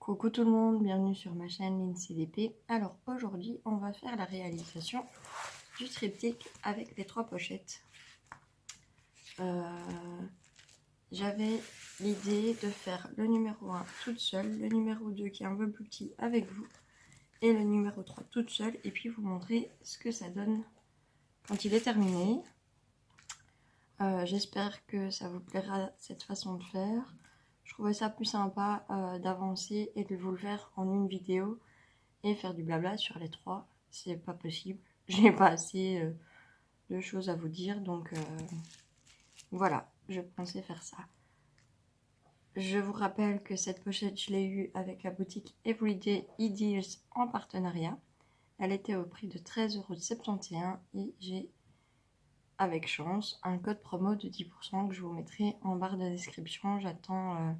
Coucou tout le monde, bienvenue sur ma chaîne LinCDP. Alors aujourd'hui on va faire la réalisation du triptyque avec les 3 pochettes. J'avais l'idée de faire le numéro 1 toute seule, le numéro 2 qui est un peu plus petit avec vous et le numéro 3 toute seule, et puis vous montrer ce que ça donne quand il est terminé. J'espère que ça vous plaira cette façon de faire. Je trouvais ça plus sympa d'avancer et de vous le faire en une vidéo et faire du blabla sur les 3. C'est pas possible. J'ai pas assez de choses à vous dire, donc voilà, je pensais faire ça. Je vous rappelle que cette pochette, je l'ai eue avec la boutique Everyday Ideas en partenariat. Elle était au prix de 13,71 € et j'ai, avec chance, un code promo de 10% que je vous mettrai en barre de description. J'attends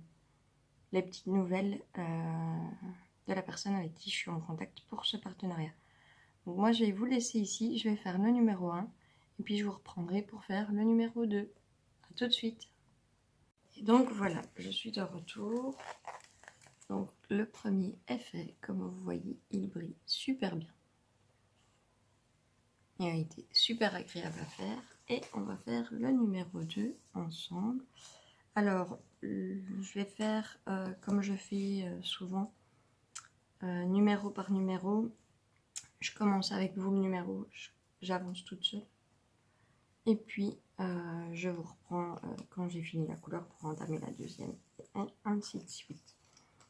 les petites nouvelles de la personne avec qui je suis en contact pour ce partenariat. Donc moi je vais vous laisser ici, je vais faire le numéro 1 et puis je vous reprendrai pour faire le numéro 2. A tout de suite. Et donc voilà, je suis de retour. Donc le premier est fait, comme vous voyez, il brille super bien. Il a été super agréable à faire et on va faire le numéro 2 ensemble. Alors je vais faire comme je fais souvent, numéro par numéro. Je commence avec vous le numéro, j'avance toute seule. Et puis, je vous reprends quand j'ai fini la couleur pour entamer la deuxième. Et ainsi de suite.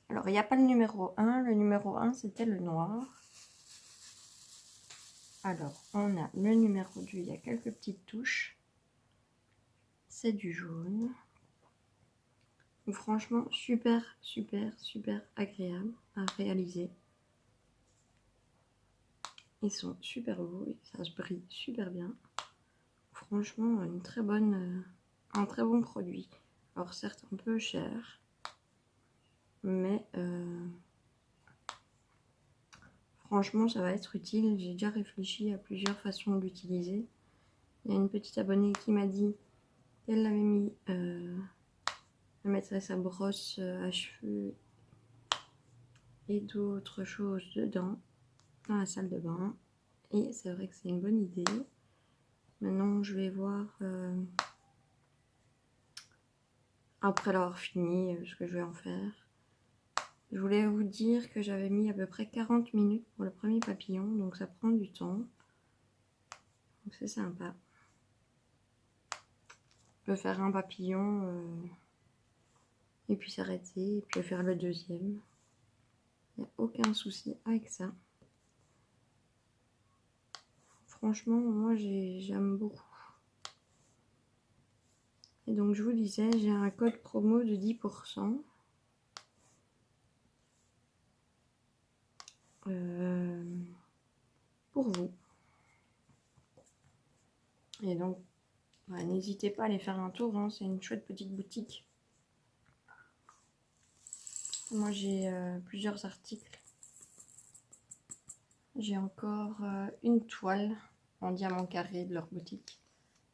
Alors, il n'y a pas le numéro 1. Le numéro 1, c'était le noir. Alors, on a le numéro 2. Il y a quelques petites touches. C'est du jaune. Donc, franchement, super agréable à réaliser. Ils sont super beaux et ça se brille super bien. Franchement, un très bon produit. Alors certes un peu cher, mais franchement ça va être utile. J'ai déjà réfléchi à plusieurs façons de l'utiliser. Il y a une petite abonnée qui m'a dit qu'elle l'avait mis, elle mettrait sa brosse à cheveux et d'autres choses dedans, dans la salle de bain. Et c'est vrai que c'est une bonne idée. Maintenant je vais voir après l'avoir fini ce que je vais en faire. Je voulais vous dire que j'avais mis à peu près 40 minutes pour le premier papillon, donc ça prend du temps. Donc c'est sympa. Je peux faire un papillon et puis s'arrêter, et puis faire le deuxième. Il n'y a aucun souci avec ça. Franchement, moi j'aime beaucoup. Et donc je vous disais, j'ai un code promo de 10%. Pour vous. Et donc, n'hésitez pas à aller faire un tour, hein, c'est une chouette petite boutique. Moi j'ai plusieurs articles. J'ai encore une toile en diamant carré de leur boutique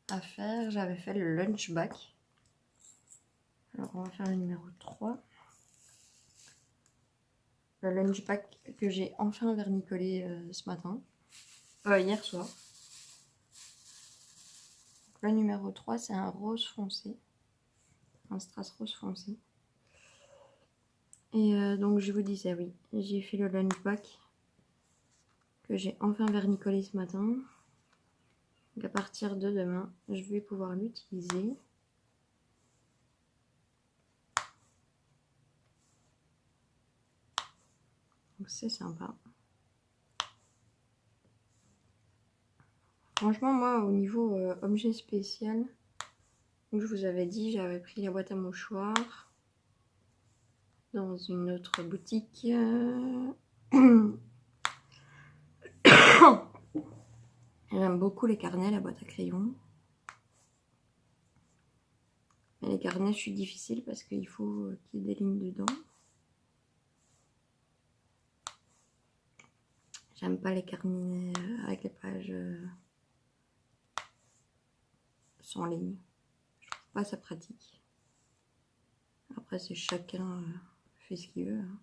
à faire. J'avais fait le lunch back. Alors on va faire le numéro 3. Le lunch back que j'ai enfin vernicolé ce matin. Hier soir. Donc, le numéro 3 c'est un rose foncé. Un strass rose foncé. Et donc je vous disais oui, j'ai fait le lunch back que j'ai enfin vernicolé ce matin. Donc à partir de demain, je vais pouvoir l'utiliser. Donc c'est sympa. Franchement, moi, au niveau objet spécial, donc je vous avais dit, j'avais pris la boîte à mouchoirs dans une autre boutique. J'aime beaucoup les carnets, la boîte à crayons. Mais les carnets, je suis difficile parce qu'il faut qu'il y ait des lignes dedans. J'aime pas les carnets avec les pages sans ligne. Je trouve pas ça pratique. Après, c'est chacun fait ce qu'il veut. Hein.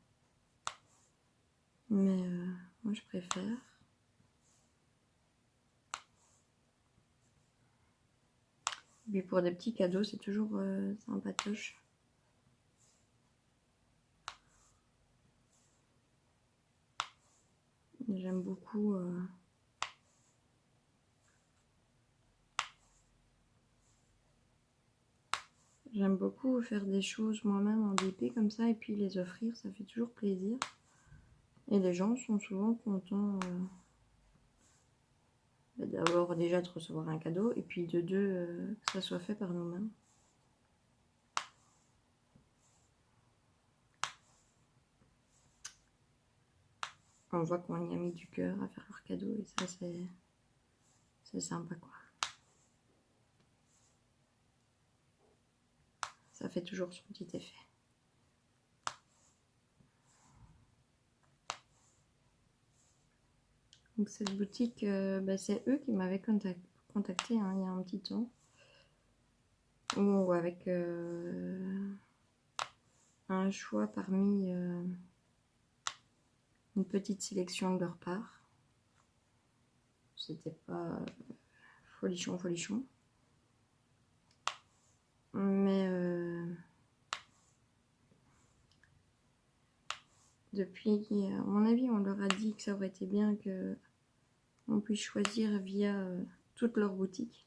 Mais moi je préfère. Et puis pour des petits cadeaux, c'est toujours sympatoche. J'aime beaucoup. J'aime beaucoup faire des choses moi-même en DP comme ça et puis les offrir, ça fait toujours plaisir. Et les gens sont souvent contents d'abord déjà de recevoir un cadeau et puis de deux que ça soit fait par nous-mêmes. On voit qu'on y a mis du cœur à faire leur cadeau et ça c'est sympa quoi. Ça fait toujours son petit effet. Donc cette boutique, c'est eux qui m'avaient contacté hein, il y a un petit temps. Ou avec un choix parmi une petite sélection de leur part. C'était pas folichon folichon. Mais depuis, à mon avis, on leur a dit que ça aurait été bien que on puisse choisir via toute leur boutique.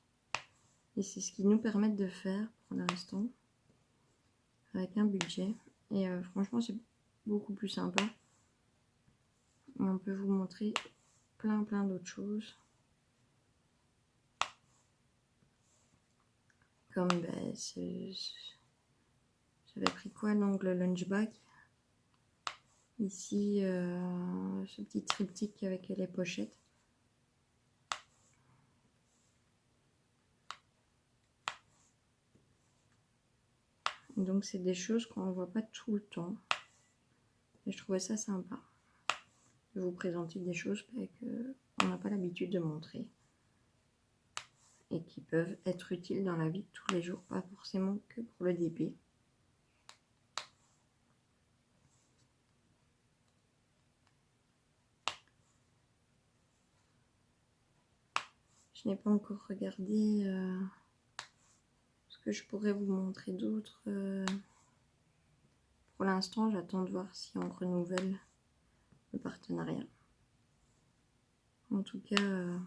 Et c'est ce qu'ils nous permettent de faire pour l'instant, avec un budget. Et franchement, c'est beaucoup plus sympa. Et on peut vous montrer plein d'autres choses. Comme, j'avais pris quoi, l'ongle lunchbag. Ici, ce petit triptyque avec les pochettes. Donc c'est des choses qu'on ne voit pas tout le temps. Et je trouvais ça sympa de vous présenter des choses qu'on n'a pas l'habitude de montrer. Et qui peuvent être utiles dans la vie de tous les jours, pas forcément que pour le DP. Je n'ai pas encore regardé ce que je pourrais vous montrer d'autre. Pour l'instant, j'attends de voir si on renouvelle le partenariat. En tout cas,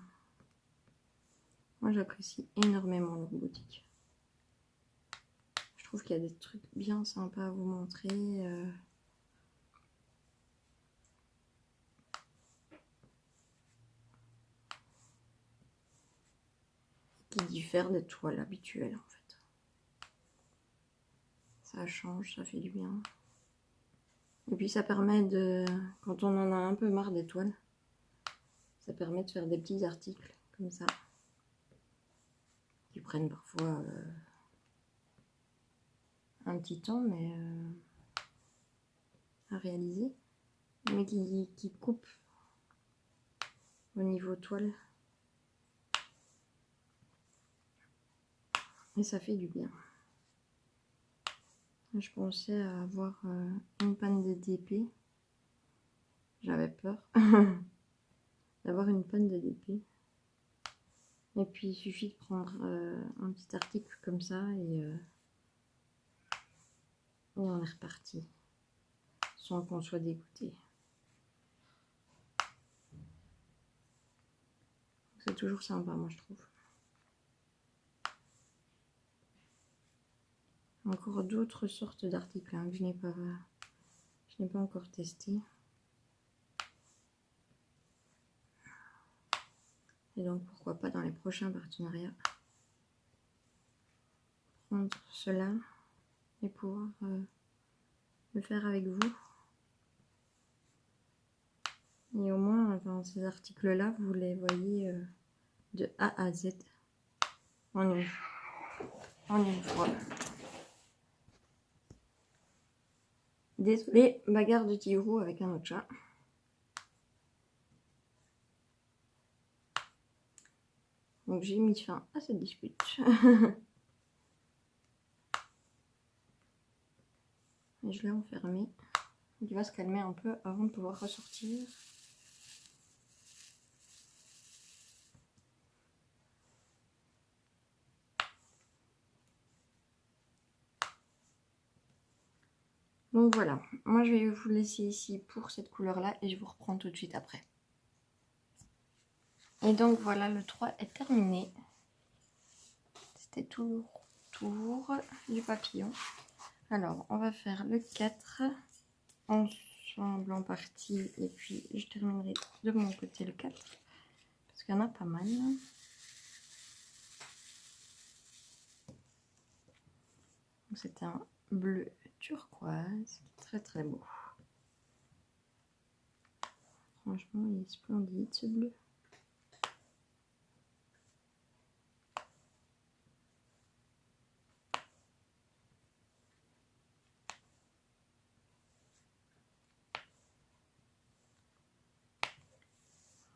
moi j'apprécie énormément leur boutique. Je trouve qu'il y a des trucs bien sympas à vous montrer. Qui diffèrent des toiles habituelles en fait. Ça change, ça fait du bien. Et puis ça permet de, quand on en a un peu marre des toiles, ça permet de faire des petits articles comme ça, qui prennent parfois un petit temps, mais à réaliser, mais qui coupent au niveau toile. Et ça fait du bien. Je pensais avoir une panne de DP. J'avais peur d'avoir une panne de DP. Et puis il suffit de prendre un petit article comme ça et on est reparti. Sans qu'on soit dégoûté. C'est toujours sympa, moi je trouve. Encore d'autres sortes d'articles hein, que je n'ai pas encore testé. Et donc pourquoi pas dans les prochains partenariats prendre cela et pouvoir le faire avec vous. Et au moins dans ces articles là vous les voyez de A à Z en une fois. Désolée, bagarre de Tiro avec un autre chat. Donc j'ai mis fin à cette dispute. Et je l'ai enfermé. il va se calmer un peu avant de pouvoir ressortir. Donc voilà, moi je vais vous laisser ici pour cette couleur là et je vous reprends tout de suite après. Et donc voilà, le 3 est terminé. C'était toujours du papillon. Alors on va faire le 4 ensemble en partie et puis je terminerai de mon côté le 4 parce qu'il y en a pas mal. C'est un bleu turquoise, très très beau. Franchement, il est splendide ce bleu.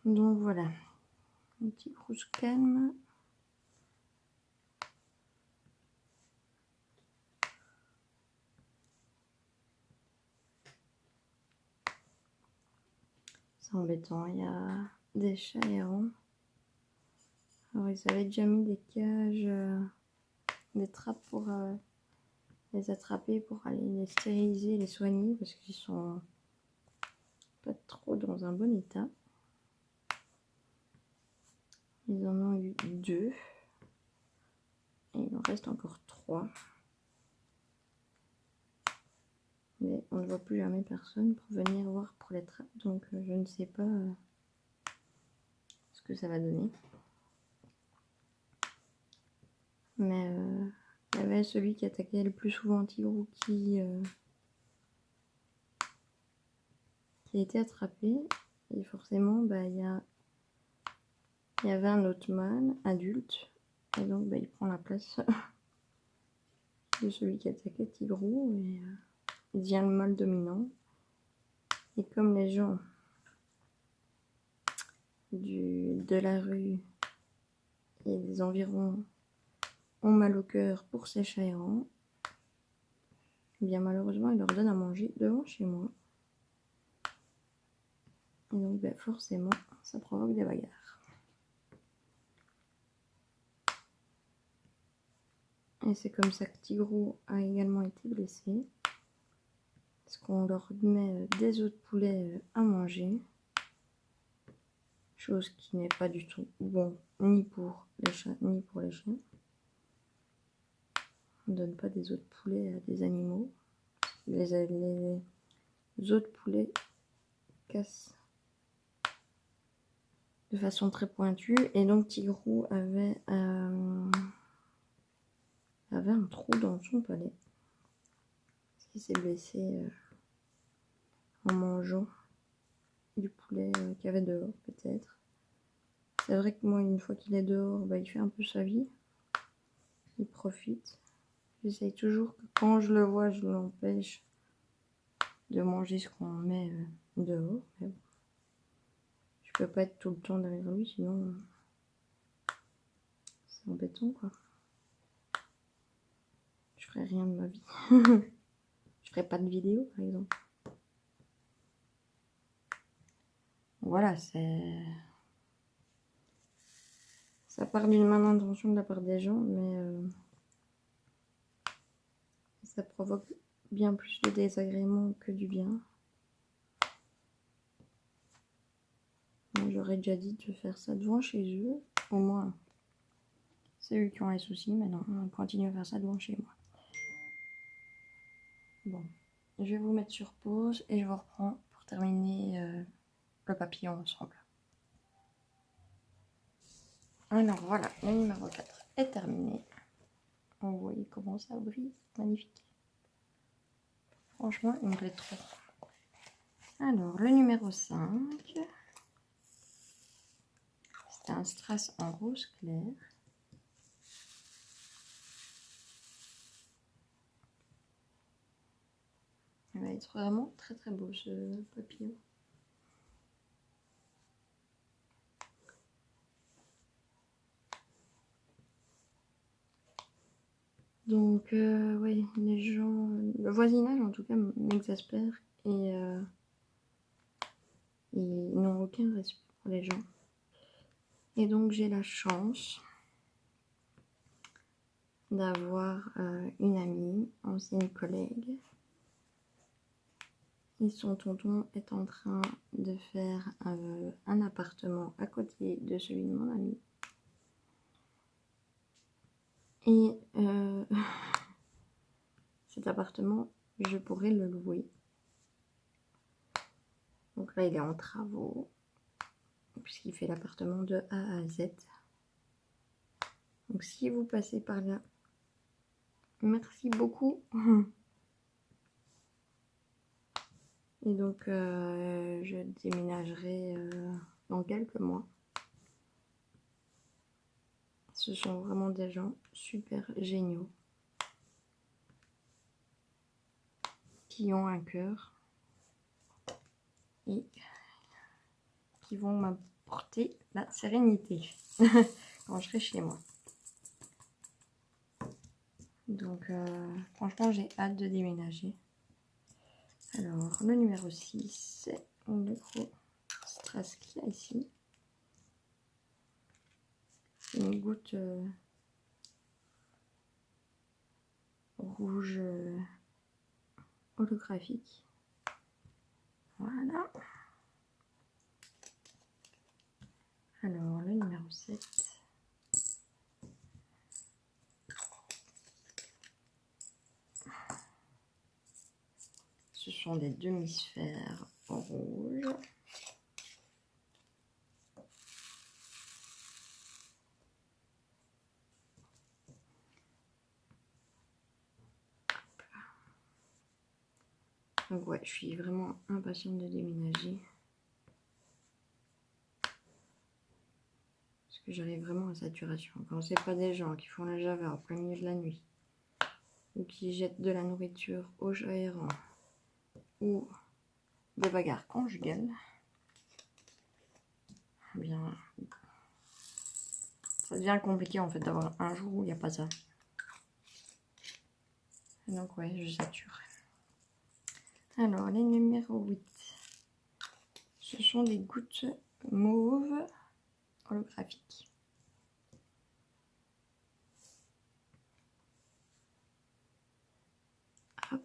Donc voilà, un petit rouge calme. C'est embêtant, il y a des chats errants. Alors ils avaient déjà mis des cages, des trappes pour les attraper, pour aller les stériliser, les soigner parce qu'ils sont pas trop dans un bon état. Ils en ont eu 2 et il en reste encore 3. Mais on ne voit plus jamais personne pour venir voir pour les trappes, donc je ne sais pas ce que ça va donner. Mais il y avait celui qui attaquait le plus souvent Tigrou qui a été attrapé. Et forcément, bah, il y avait un autre mâle adulte. Et donc, bah, il prend la place de celui qui attaquait Tigrou. Et il devient le mâle dominant. Et comme les gens de la rue et des environs ont mal au cœur pour ces chats errants, bien malheureusement, il leur donne à manger devant chez moi. Et donc, bah, forcément, ça provoque des bagarres. Et c'est comme ça que Tigrou a également été blessé. Parce qu'on leur met des œufs de poulet à manger. Chose qui n'est pas du tout bon ni pour les chats ni pour les chiens. On ne donne pas des œufs de poulet à des animaux. Les œufs de poulet cassent de façon très pointue. Et donc Tigrou avait un trou dans son palais. Parce qu'il s'est blessé en mangeant du poulet qu'il y avait dehors peut-être. C'est vrai que moi, une fois qu'il est dehors, bah, il fait un peu sa vie. Il profite. J'essaye toujours que quand je le vois, je l'empêche de manger ce qu'on met dehors. Mais bon. Je peux pas être tout le temps derrière lui, sinon c'est embêtant quoi. Je ferais rien de ma vie. Je ferais pas de vidéo par exemple. Voilà, ça part d'une malintention de la part des gens, mais ça provoque bien plus de désagréments que du bien. J'aurais déjà dit de faire ça devant chez eux, au moins c'est eux qui ont les soucis, mais non, on continue à faire ça devant chez moi. Bon, je vais vous mettre sur pause et je vous reprends pour terminer le papillon ensemble. Alors voilà, le numéro 4 est terminé. Vous voyez comment ça brille, magnifique. Franchement, il me plaît trop. Alors, le numéro 5, c'est un strass en rose clair. Il va être vraiment très très beau ce papillon. Donc oui, les gens, le voisinage en tout cas m'exaspère et ils n'ont aucun respect pour les gens. Et donc j'ai la chance d'avoir une amie, ancienne collègue, et son tonton est en train de faire un appartement à côté de celui de mon ami. Et cet appartement, je pourrais le louer. Donc là, il est en travaux, puisqu'il fait l'appartement de A à Z. Donc si vous passez par là, merci beaucoup. Et donc, je déménagerai dans quelques mois. Ce sont vraiment des gens super géniaux qui ont un cœur et qui vont m'apporter la sérénité quand je serai chez moi. Donc, franchement, j'ai hâte de déménager. Alors, le numéro 6, c'est le gros strass qu'il y a ici. Une goutte rouge holographique. Voilà. Alors, le numéro 7. Ce sont des demi-sphères en rouge. Donc ouais, je suis vraiment impatiente de déménager. Parce que j'arrive vraiment à saturation. Quand c'est pas des gens qui font la java en plein milieu de la nuit, ou qui jettent de la nourriture au chat errant, ou des bagarres conjugales, eh bien, ça devient compliqué en fait d'avoir un jour où il n'y a pas ça. Et donc ouais, je sature. Alors, les numéros 8. Ce sont des gouttes mauves holographiques. Hop.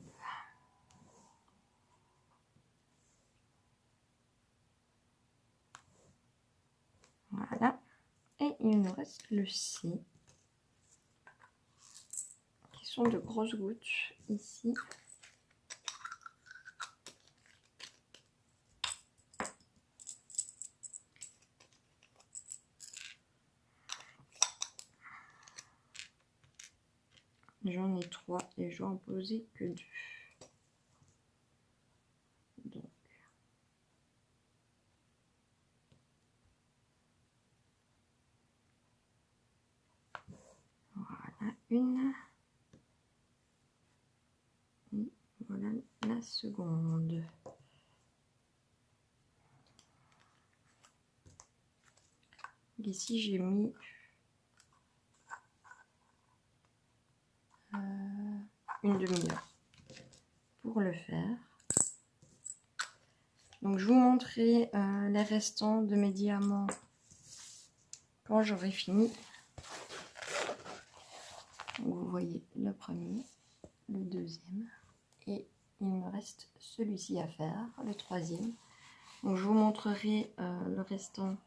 Voilà. Et il nous reste le C. Qui sont de grosses gouttes ici. J'en ai 3 et je vais en poser que 2. Donc, voilà une. Et voilà la seconde. Ici, j'ai mis une demi-heure pour le faire. Donc, je vous montrerai les restants de mes diamants quand j'aurai fini. Donc, vous voyez le premier, le deuxième, et il me reste celui-ci à faire, le troisième. Donc, je vous montrerai le restant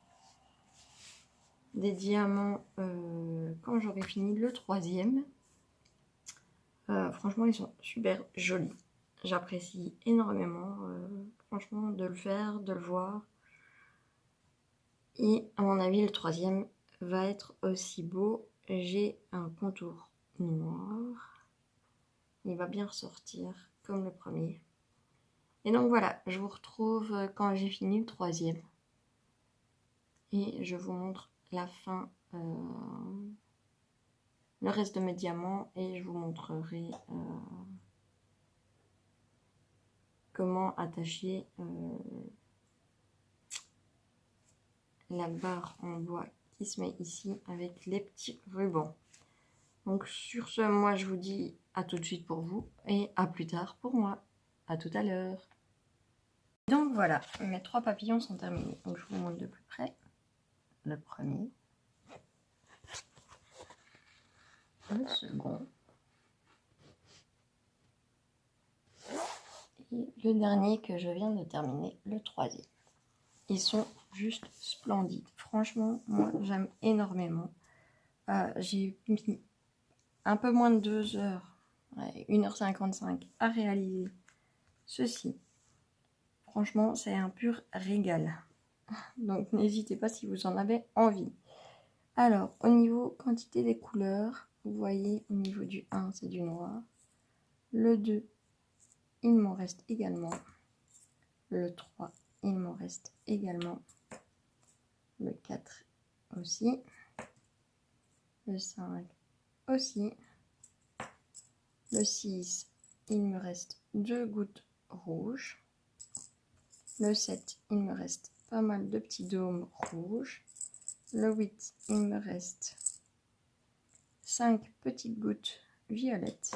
des diamants quand j'aurai fini le troisième. Franchement, ils sont super jolis. J'apprécie énormément, franchement, de le faire, de le voir. Et à mon avis, le troisième va être aussi beau. J'ai un contour noir. Il va bien ressortir comme le premier. Et donc voilà, je vous retrouve quand j'ai fini le troisième. Et je vous montre la fin, le reste de mes diamants. Et je vous montrerai comment attacher la barre en bois qui se met ici avec les petits rubans. Donc sur ce, moi je vous dis à tout de suite pour vous et à plus tard pour moi. À tout à l'heure. voilà, mes 3 papillons sont terminés. Donc je vous montre de plus près. Le premier. Le second. Et le dernier que je viens de terminer, le troisième. Ils sont juste splendides. Franchement, moi j'aime énormément. J'ai mis un peu moins de 2 heures, 1h55 à réaliser ceci. Franchement, c'est un pur régal. Donc n'hésitez pas si vous en avez envie. Alors, au niveau quantité des couleurs, vous voyez au niveau du 1, c'est du noir. Le 2, il m'en reste également. Le 3, il m'en reste également. Le 4 aussi. Le 5 aussi. Le 6, il me reste 2 gouttes rouges. Le 7, il me reste pas mal de petits dômes rouges. Le 8, il me reste 5 petites gouttes violettes.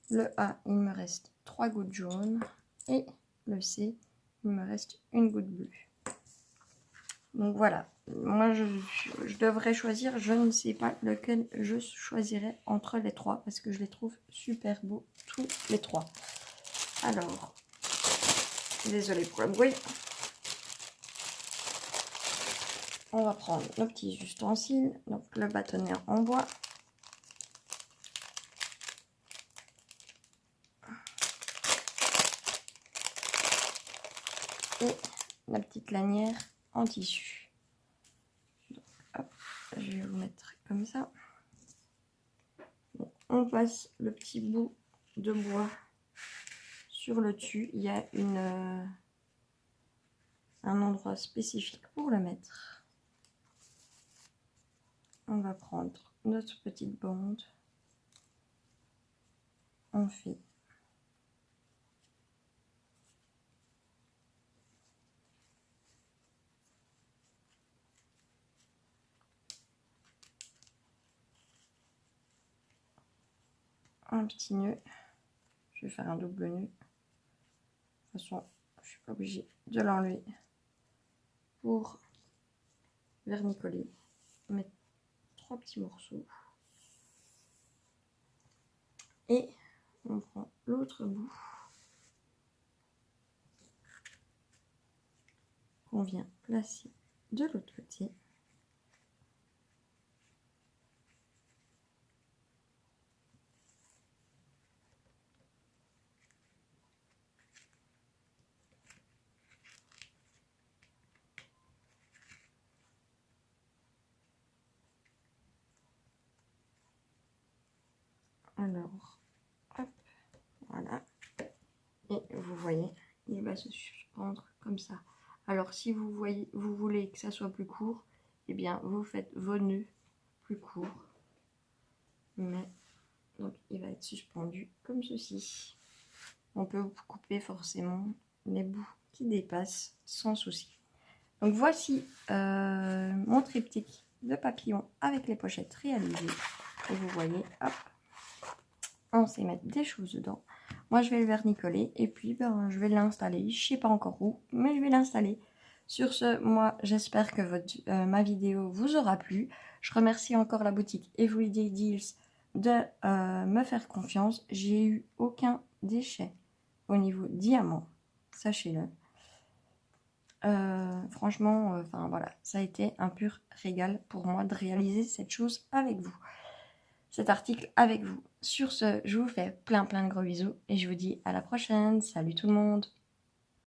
Le A, il me reste 3 gouttes jaunes. Et le C, il me reste une goutte bleue. Donc voilà, moi je devrais choisir, je ne sais pas lequel je choisirai entre les 3 parce que je les trouve super beaux tous les 3. Alors, désolée pour le bruit. On va prendre nos petits ustensiles, donc le bâtonnet en bois. Et la petite lanière en tissu. Donc, hop, je vais vous mettre comme ça. Donc, on passe le petit bout de bois sur le dessus. Il y a un endroit spécifique pour le mettre. On va prendre notre petite bande. On fait un petit nœud. Je vais faire un double nœud. De toute façon, je suis pas obligée de l'enlever pour vernicoller. Mettre 3 petits morceaux. Et on prend l'autre bout qu'on vient placer de l'autre côté. Alors, hop, voilà. Et vous voyez, il va se suspendre comme ça. Alors, si vous voulez que ça soit plus court, eh bien, vous faites vos nœuds plus courts. Mais, donc, il va être suspendu comme ceci. On peut couper forcément les bouts qui dépassent sans souci. Donc, voici mon triptyque de papillons avec les pochettes réalisées. Et vous voyez, hop, on sait mettre des choses dedans. Moi, je vais le vernicoler et puis ben, je vais l'installer. Je ne sais pas encore où, mais je vais l'installer. Sur ce, moi, j'espère que ma vidéo vous aura plu. Je remercie encore la boutique Everyday Deals de me faire confiance. J'ai eu aucun déchet au niveau diamant, sachez-le. Franchement, enfin voilà, ça a été un pur régal pour moi de réaliser cette chose avec vous. Cet article avec vous. Sur ce, je vous fais plein de gros bisous et je vous dis à la prochaine. Salut tout le monde!